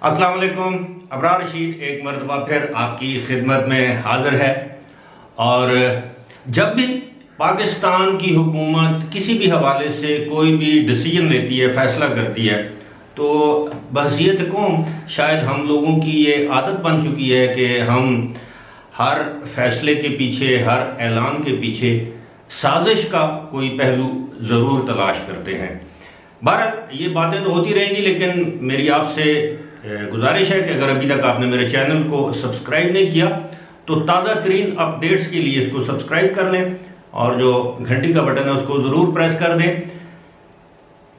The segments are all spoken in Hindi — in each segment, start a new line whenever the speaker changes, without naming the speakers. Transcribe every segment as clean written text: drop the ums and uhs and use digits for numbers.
अस्सलाम वालेकुम। अबरार रशीद एक मरतबा फिर आपकी खिदमत में हाजिर है। और जब भी पाकिस्तान की हुकूमत किसी भी हवाले से कोई भी डिसीजन लेती है, फैसला करती है, तो बहसियत कौम शायद हम लोगों की ये आदत बन चुकी है कि हम हर फैसले के पीछे, हर ऐलान के पीछे साजिश का कोई पहलू ज़रूर तलाश करते हैं। बहरहाल ये बातें तो होती रहेंगी, लेकिन मेरी आपसे गुजारिश है कि अगर अभी तक आपने मेरे चैनल को सब्सक्राइब नहीं किया तो ताज़ा तरीन अपडेट्स के लिए इसको सब्सक्राइब कर लें और जो घंटी का बटन है उसको ज़रूर प्रेस कर दें।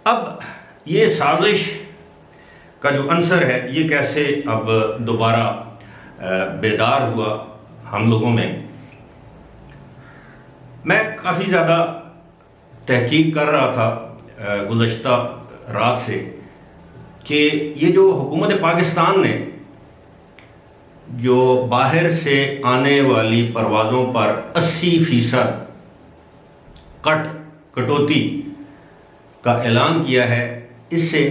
अब ये साजिश का जो अंसर है ये कैसे अब दोबारा बेदार हुआ हम लोगों में। मैं काफ़ी ज़्यादा तहकीक कर रहा था गुज़श्ता रात से कि ये जो हुकूमत पाकिस्तान ने जो बाहर से आने वाली परवाज़ों पर 80% कटौती का ऐलान किया है, इससे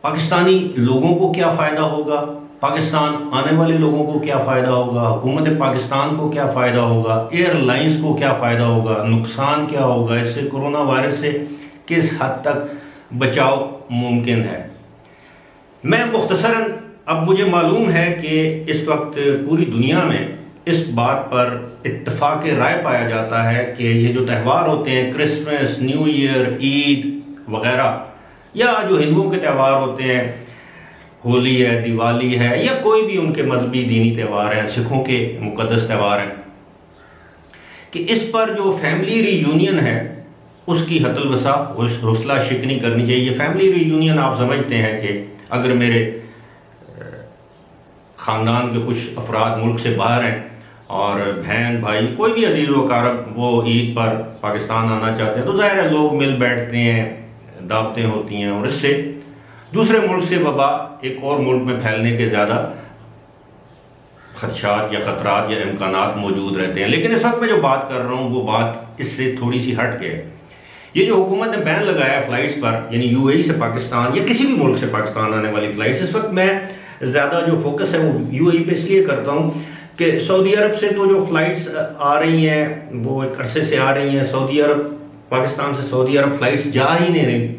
पाकिस्तानी लोगों को क्या फ़ायदा होगा, पाकिस्तान आने वाले लोगों को क्या फ़ायदा होगा, हुकूमत पाकिस्तान को क्या फ़ायदा होगा, एयरलाइंस को क्या फ़ायदा होगा, नुकसान क्या होगा, इससे कोरोना वायरस से किस हद तक बचाव मुमकिन है। मैं मुख्तसरन, अब मुझे मालूम है कि इस वक्त पूरी दुनिया में इस बात पर इत्तफाक राय पाया जाता है कि ये जो त्यौहार होते हैं, क्रिसमस, न्यू ईयर, ईद वगैरह, या जो हिंदुओं के त्यौहार होते हैं, होली है, दिवाली है, या कोई भी उनके मजहबी दीनी त्यौहार हैं, सिखों के मुकद्दस त्यौहार हैं, कि इस पर जो फैमिली रीयूनियन है उसकी हतल वसा हौसला शिकनी करनी चाहिए। फैमिली रीयूनियन आप समझते हैं कि अगर मेरे ख़ानदान के कुछ अफराद मुल्क से बाहर हैं और बहन भाई कोई भी अजीज़ व कारब वो ईद पर पाकिस्तान आना चाहते हैं, तो ज़ाहिर है लोग मिल बैठते हैं, दावतें होती हैं, और इससे दूसरे मुल्क से वबा एक और मुल्क में फैलने के ज़्यादा खदशात या ख़तरात या इम्कानात मौजूद रहते हैं। लेकिन इस वक्त मैं जो बात कर रहा हूँ वो बात इससे थोड़ी सी हट के है। ये जो हुकूमत ने बैन लगाया फ़्लाइट्स पर, यानी यूएई से पाकिस्तान या किसी भी मुल्क से पाकिस्तान आने वाली फ़्लाइट्स, इस वक्त मैं ज़्यादा जो फोकस है वो यूएई पे इसलिए करता हूँ कि सऊदी अरब से तो जो फ़्लाइट्स आ रही हैं वो एक अरसे से आ रही हैं, सऊदी अरब, पाकिस्तान से सऊदी अरब फ़्लाइट्स जा ही नहीं रही,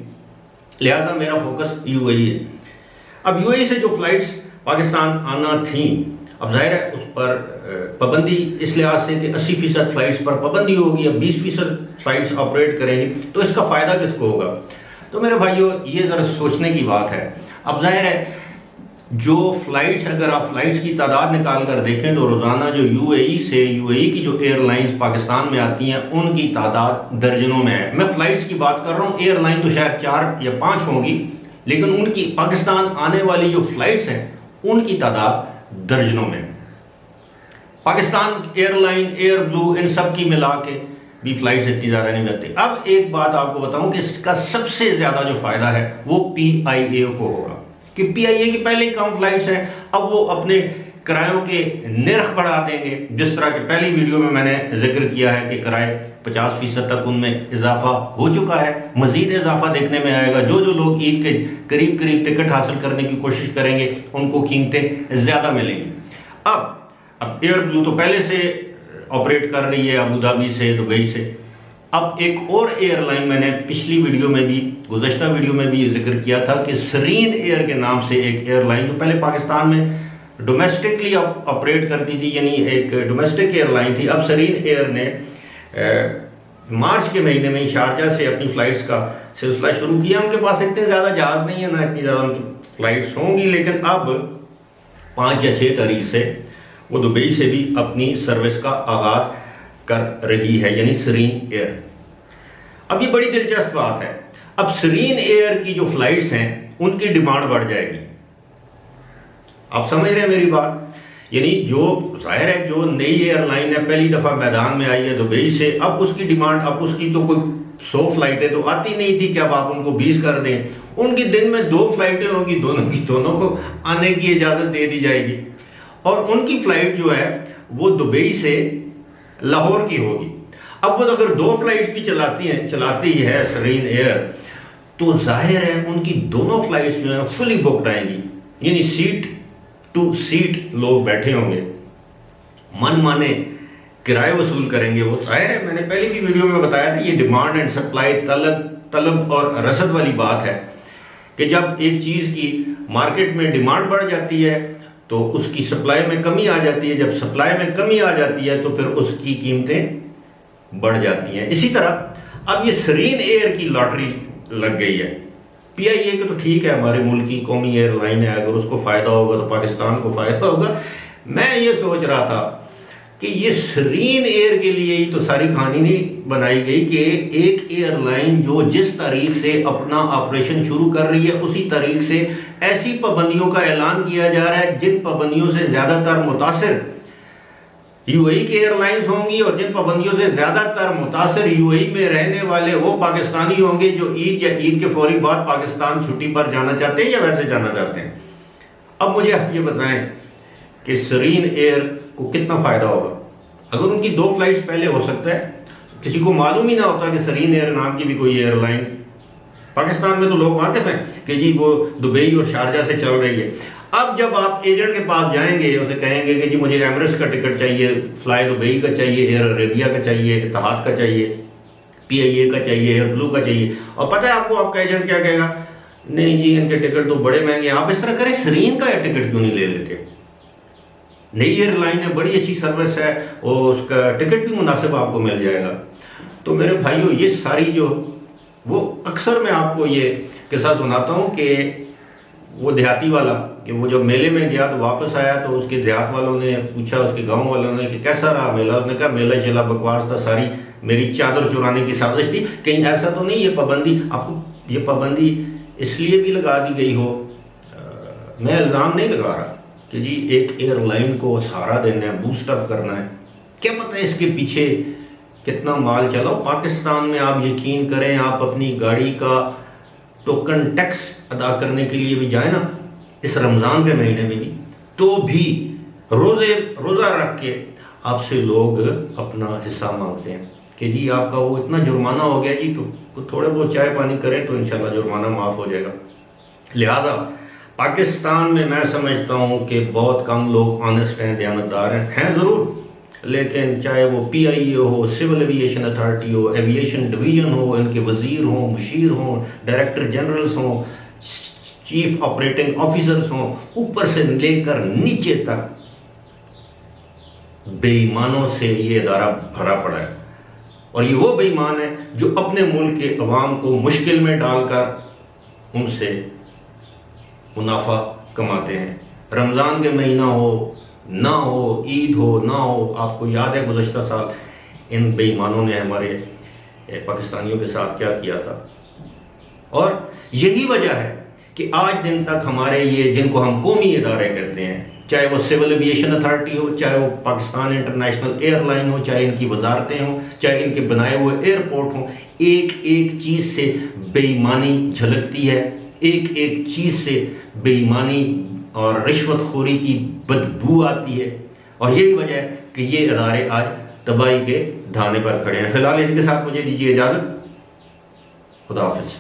लिहाजा मेरा फोकस यूएई है। अब यूएई से जो फ़्लाइट्स पाकिस्तान आना थी, अब जाहिर है उस पर पाबंदी इस लिहाज से कि 80% फ़्लाइट्स पर पाबंदी होगी, अब 20% फ़्लाइट्स ऑपरेट करेंगी, तो इसका फ़ायदा किसको होगा। तो मेरे भाइयों ये ज़रा सोचने की बात है। अब जाहिर है जो फ़्लाइट्स, अगर आप फ़्लाइट्स की तादाद निकाल कर देखें तो रोज़ाना जो यूएई की जो एयरलाइंस पाकिस्तान में आती हैं उनकी तादाद दर्जनों में है। मैं फ़्लाइट्स की बात कर रहा हूँ, एयरलाइन तो शायद 4 या 5 होंगी, लेकिन उनकी पाकिस्तान आने वाली जो फ़्लाइट्स हैं उनकी तादाद दर्जनों में। पाकिस्तान एयरलाइन, एयर ब्लू, इन सब की मिला के भी फ़्लाइट्स इतनी ज़्यादा नहीं मिलती। अब एक बात आपको बताऊं कि इसका सबसे ज़्यादा जो फ़ायदा है वो पीआईए को होगा, कि पीआईए की पहले ही कम फ़्लाइट्स हैं, अब वो अपने किरायों के निर्ख बढ़ा देंगे। जिस तरह के पहली वीडियो में मैंने जिक्र किया है कि किराए 50% तक उनमें इजाफा हो चुका है, मज़ीद इजाफा देखने में आएगा। जो लोग ईद के करीब करीब टिकट हासिल करने की कोशिश करेंगे उनको कीमतें ज़्यादा मिलेंगी। अब एयर ब्लू तो पहले से ऑपरेट कर रही है अबू धाबी से, दुबई से। अब एक और एयरलाइन मैंने पिछली वीडियो में भी, गुज़श्ता वीडियो में भी जिक्र किया था कि सरीन एयर के नाम से एक एयरलाइन जो पहले पाकिस्तान में डोमेस्टिकली ऑपरेट करती थी, यानी एक डोमेस्टिक एयरलाइन थी, अब सरीन एयर ने मार्च के महीने में शारजा से अपनी फ़्लाइट्स का सिलसिला शुरू किया। उनके पास इतने ज़्यादा जहाज़ नहीं है, ना इतनी ज़्यादा उनकी फ़्लाइट्स होंगी, लेकिन अब 5 या 6 तारीख से वो दुबई से भी अपनी सर्विस का आगाज़ कर रही है, यानी सरीन एयर। अब ये बड़ी दिलचस्प बात है, अब सरीन एयर की जो फ़्लाइट्स हैं उनकी डिमांड बढ़ जाएगी। आप समझ रहे हैं मेरी बात, यानी जो जाहिर है जो नई एयरलाइन है, पहली दफ़ा मैदान में आई है दुबई से, अब उसकी डिमांड, अब उसकी तो कोई 100 फ्लाइटें तो आती नहीं थी कि अब आप उनको 20 कर दें। उनकी दिन में 2 फ्लाइटें होंगी, दोनों की दोनों को आने की इजाज़त दे दी जाएगी, और उनकी फ़्लाइट जो है वो दुबई से लाहौर की होगी। अब वो अगर 2 फ्लाइट्स भी चलाती है सरीन एयर, तो जाहिर है उनकी दोनों फ्लाइट्स जो है फुली बुकड आएंगी, यानी सीट टू सीट लोग बैठे होंगे, मन माने किराए वसूल करेंगे। वो जाहिर है, मैंने पहले की वीडियो में बताया था, ये डिमांड एंड सप्लाई, तलब और रसद वाली बात है कि जब एक चीज़ की मार्केट में डिमांड बढ़ जाती है तो उसकी सप्लाई में कमी आ जाती है, जब सप्लाई में कमी आ जाती है तो फिर उसकी कीमतें बढ़ जाती हैं। इसी तरह अब ये सरीन एयर की लॉटरी लग गई है। PIA के तो ठीक है, हमारे मुल्क की कौमी एयरलाइन है, अगर उसको फ़ायदा होगा तो पाकिस्तान को फ़ायदा होगा। मैं ये सोच रहा था कि ये सरीन एयर के लिए ही तो सारी कहानी नहीं बनाई गई कि एक एयरलाइन जो जिस तारीख से अपना ऑपरेशन शुरू कर रही है उसी तारीख से ऐसी पाबंदियों का ऐलान किया जा रहा है जिन पाबंदियों से ज़्यादातर मुतासिर UAE की एयरलाइंस होंगी, और जिन पाबंदियों से ज़्यादातर मुतासिर UAE में रहने वाले वो पाकिस्तानी होंगे जो ईद या ईद के फौरी बाद पाकिस्तान छुट्टी पर जाना चाहते हैं या वैसे जाना चाहते हैं। अब मुझे आप ये बताएं कि सरीन एयर को कितना फ़ायदा होगा। अगर उनकी 2 फ्लाइट्स पहले हो सकता है, किसी को मालूम ही ना होता कि सरीन एयर नाम की भी कोई एयरलाइन, पाकिस्तान में तो लोग वाकिफ हैं कि जी वो दुबई और शारजा से चल रही है। अब जब आप एजेंट के पास जाएंगे, उसे कहेंगे कि जी मुझे एमरेट्स का टिकट चाहिए, फ्लाई दुबई का चाहिए, एयर अरेबिया का चाहिए, इत्तेहाद का चाहिए, PIA का चाहिए, एयर ब्लू का चाहिए, और पता है आपको आपका एजेंट क्या कहेगा, नहीं जी इनके टिकट तो बड़े महंगे। आप इस तरह करें, सरीन का टिकट क्यों नहीं ले लेते? नई एयरलाइन है, बड़ी अच्छी सर्विस है, और उसका टिकट भी मुनासिब आपको मिल जाएगा। तो मेरे भाइयों, ये सारी जो वो अक्सर मैं आपको ये किस्सा सुनाता हूँ कि वो देहाती वाला, कि वो जब मेले में गया तो वापस आया तो उसके देहात वालों ने पूछा, उसके गांव वालों ने, कि कैसा रहा मेला। उसने कहा मेला चला बकवास था, सारी मेरी चादर चुराने की साजिश थी। कहीं ऐसा तो नहीं ये पाबंदी, आपको ये पाबंदी इसलिए भी लगा दी गई हो, मैं इल्ज़ाम नहीं लगा रहा कि जी एक एयरलाइन को सहारा देना है, बूस्टअप करना है, क्या पता है इसके पीछे कितना माल चला हो। पाकिस्तान में आप यकीन करें, आप अपनी गाड़ी का टोकन टैक्स अदा करने के लिए भी जाए ना इस रमज़ान के महीने में भी, तो भी रोज़ा रख के आपसे लोग अपना हिस्सा मांगते हैं कि जी आपका वो इतना जुर्माना हो गया जी, तो थोड़े बहुत चाय पानी करें तो इंशाल्लाह जुर्माना माफ़ हो जाएगा। लिहाजा पाकिस्तान में मैं समझता हूँ कि बहुत कम लोग ऑनेस्ट हैं, दयानतदार हैं ज़रूर, लेकिन चाहे वो PIA हो, सिविल एविएशन अथॉरिटी हो, एविएशन डिवीज़न हो, इनके वज़ीर हों, मुशीर हों, डायरेक्टर जनरल्स हों, चीफ ऑपरेटिंग ऑफिसर्स हों, ऊपर से लेकर नीचे तक बेईमानों से ये इदारा भरा पड़ा है। और ये वो बेईमान है जो अपने मुल्क के अवाम को मुश्किल में डालकर उनसे मुनाफा कमाते हैं। रमज़ान के महीना हो ना हो, ईद हो ना हो, आपको याद है गुज़श्ता साल इन बेईमानों ने हमारे पाकिस्तानियों के साथ क्या किया था। और यही वजह है कि आज दिन तक हमारे ये जिनको हम कौमी इदारे कहते हैं, चाहे वो सिविल एविएशन अथॉरिटी हो, चाहे वो पाकिस्तान इंटरनेशनल एयरलाइन हो, चाहे इनकी वजारतें हों, चाहे इनके बनाए हुए एयरपोर्ट हों, एक एक चीज़ से बेईमानी झलकती है, एक एक चीज़ से बेईमानी और रिश्वतखोरी की बदबू आती है। और यही वजह है कि ये इदारे आज तबाही के धाने पर खड़े हैं। फिलहाल इसी के साथ मुझे दीजिए इजाज़त। खुदा हाफिज़।